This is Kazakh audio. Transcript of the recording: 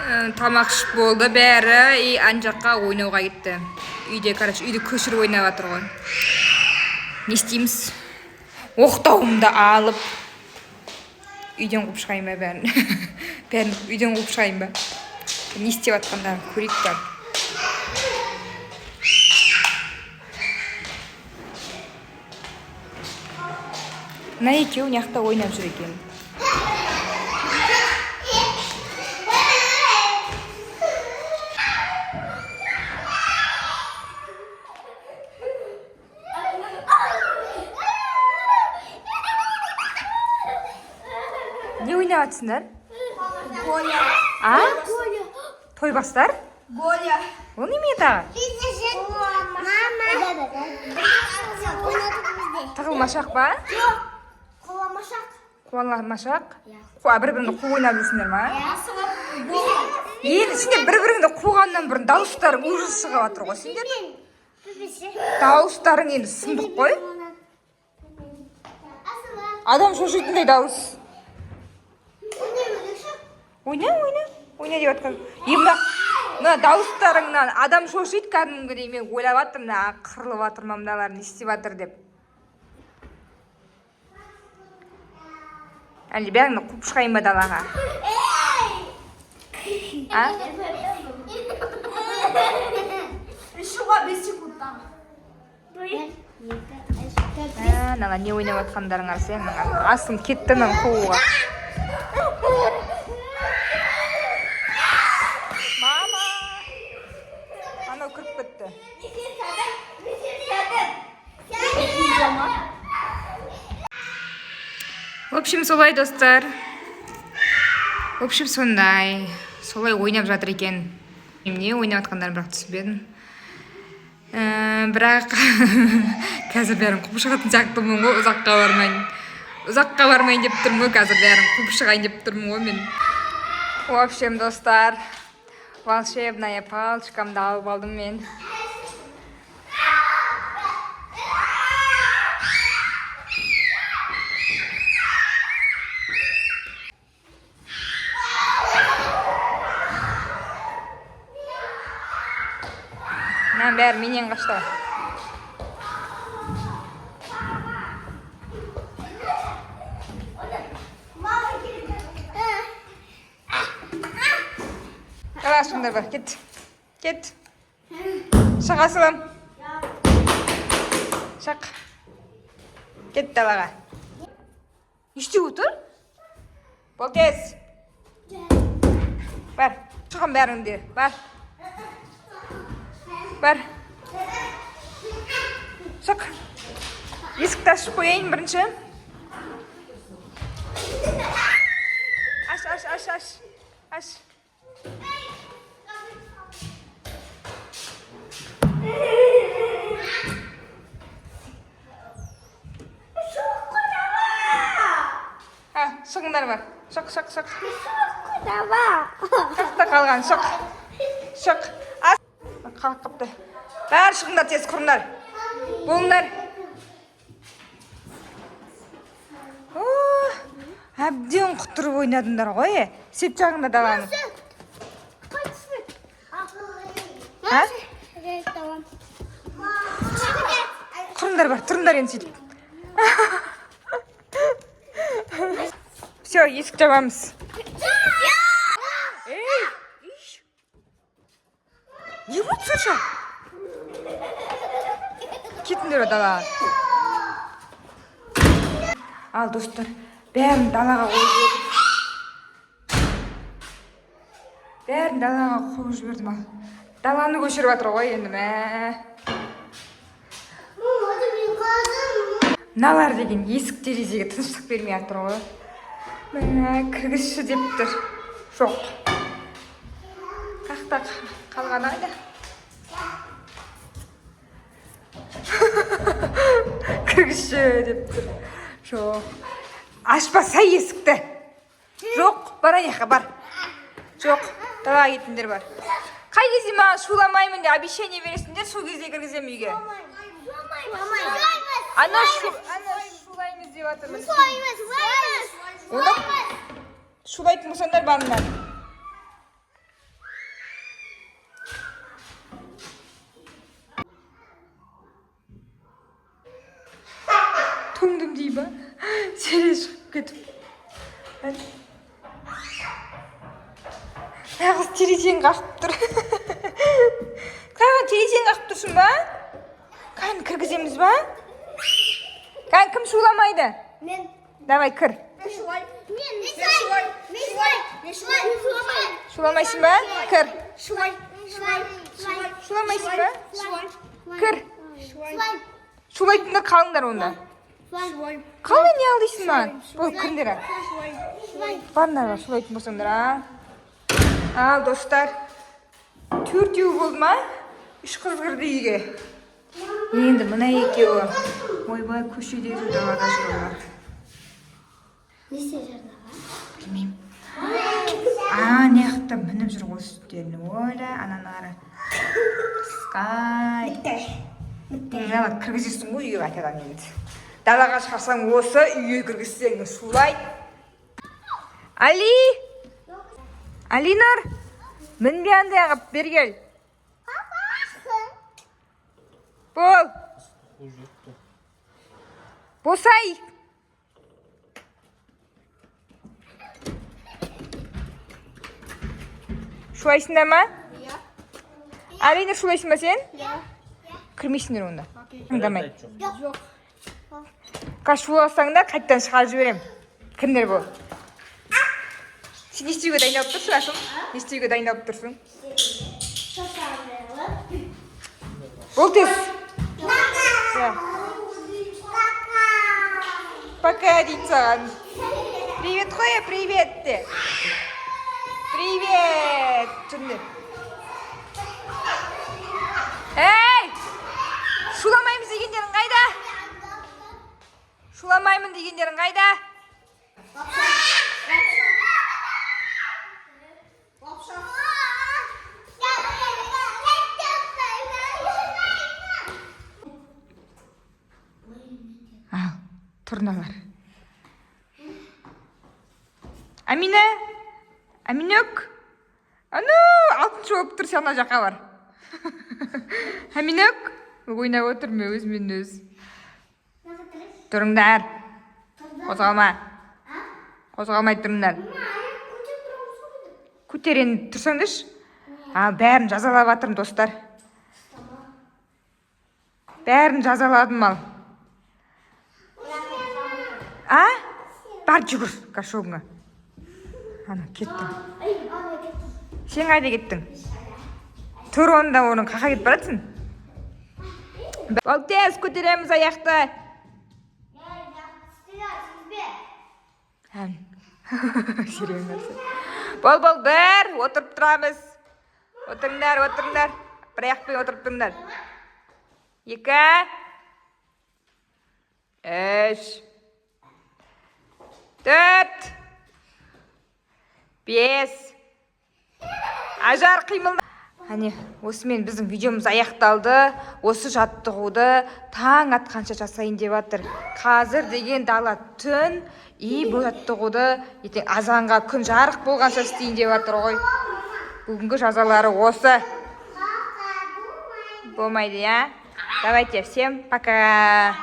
Тамақ ішіп болды бәрі, и ана жаққа ойнауға кетті. Үйде көшіріп ойнап жатыр ғой. Не істейміз? Оқтауымды алып үйден қуып шығайын ба бәрін? Бәрін үйден қуып шығайын ба? Не істеп жатқандарын көрейік та. Мына екеуі мына ойнап жүр екен. Не ойнап жатсыңдар? Боля. А? Тойбастар? Боля. Ол неме тағы? Тығылмашақ ба? Жоқ. Қоламашақ. Қуаламашақ? Бір-біріңді қуып ойнап жүрсіңдер ма? Енді сендер бір-біріңді қуғаннан бұрын дауыстарың ужас шығып жатыр ғой сендер. Дауыстарың енді сұмдық қой. Адам шошитындай дауыс. Ойна деп жатқан. Мына дауыстарыңнан адам шошиды кәдімгідей. Мен ойлап жатырмын, мына қырылып жатыр ма мыналар не істеп жатыр деп. Әлде бәріңді қуып шығайын ба далаға? Шуға 5 секундта. Мына не ойнап жатқандарың арсы, асым кетті мен қууға. Мама! Анау кіріп кетті. В общем, солай достар. В общем, сондай. Солай ойнап жатыр екен. Не ойнап жатқандарын бірақ түсінбедім. Бірақ қазір бәрін қуып шығатын сияқтымын ғой, ұзаққа бармайын деп тұрмын ғой, қазір бәрін қуып шығайын деп тұрмын ғой мен. В общем, достар, волшебная палочкамды алып алдым мен. Мен бәрі менен қашты. Давай шыңдар бар, кет. Шық асылым. Шық. Кет далаға. Еште отыр? Болтес. Бар, шығын бәріңде. Бар. Шық. Есікті ашып қойайын бірінші. Аш. Шығыңдар бар. Шық. Қақта қалған, шық. Қалқыпты. Бәрі шығыңдар, тез құрыңдар. Болыңдар. Әбден құттырып ойнадыңдар ғой, сеп жағында даланы. Құрыңдар бар, тұрыңдар енді сөйтіп. Все, есік жабамыз. Не болды сонша? Кетіңдер далаға. Ал достар, бәрін далаға қойып жібердім. Даланы көшіріп жатыр ғой енді. Мыналар деген есік терезеге тыныштық бермей жатыр ғой. Кіргізші деп тұр. Жоқ. Қақта қалған айда. Кіргізші деп тұр. Жоқ. Ашпаса есікті. Жоқ, бар аяққа бар. Жоқ, далаға кетіңдер бар. Қай кезде маған шуламаймын деп обещание бересіңдер, сол кезде кіргізем үйге. Ана шулаймыз деп жатырмыз. Шулайтын болсаңдар барыңдар. Içeri çıkıp ketip. Nağız terезені қақып тұр. Қаған терезені қақып тұрсың ба? Қаны кіргіземіз ба? Қаны кім шуламайды? Мен. Давай кір. Мен шулай. Мен шулай. Шуламайсың ба? Кір. Шулай. Шуламайсың ба? Кір. Шулай. Шулайтындар қалыңдар онда. Қалай не алдайсың маған? Бол кіріңдер. Барыңдар ба шулайтын болсаңдар, Ал, достар. Төртеу болды ма? 3 қыз кірді үйге. Енді мына екеуі. Ойбай, көшеде жүр, далада жүріп. Не істеп жатыр? Білмеймін. Не жақта мініп жүр осы үсттеріне. Ойла, ананары. Қысқай. Далаға кіргізесің ғой үйге қайтадан енді. Далаға шығарсаң осы, үйге кіргізсең шулай. Али! Алинар! Мінбе андай ағып бергел. Бол! Босай! Шулайсыңдар ма? Алинар шулайсың ба сен? Кірмейсіңдер онда. Тыңдамай. Шуласаңдар қайттан шығарып жіберем. Кімдер бұл? Сен не істеуге дайындалып тұрсың, Асым? Не істеуге дайындалып тұрсың? Бол тез. Пока дейді саған. Привет қоя, привет де. Привет. Жүнді. Эй! Шуламаймыз дегендерің қайда? Шуламаймын дегендерің қайда? Ал, тұрналар. Амина? Аминөк? Ану, алтыншы болып тұр, сен ана жаққа бар. Аминөк? Ойнап отырмын өзімен өз. Тұрыңдар. Қозғалма. Қозғалмай тұрыңдар. Көтерен тұрсаңдыш. Бәрін жазалап атырым, достар. Бәрін жазаладым ал. Бар жүгір кашогыңа. Ана, кеттім. Сен қайда кеттің? Тұр онда оның қақа кетіп баратсың? Бол тез көтереміз аяқты. Бол, бір, отырып тұрамыз. Отырыңдар. Бір аяқпен отырып тұрыңдар. 2, 3, 4, 5. Ажар қимыл. Әне, осымен біздің видеомыз аяқталды. Осы жаттығуды таң атқанша жасайын деп жатыр. Қазір деген дала түн. Бұл жаттығуды ертең азанға күн жарық болғанша істейін деп жатыр ғой. Бүгінгі жазалары осы. Болмайды, я? Давайте, всем пока.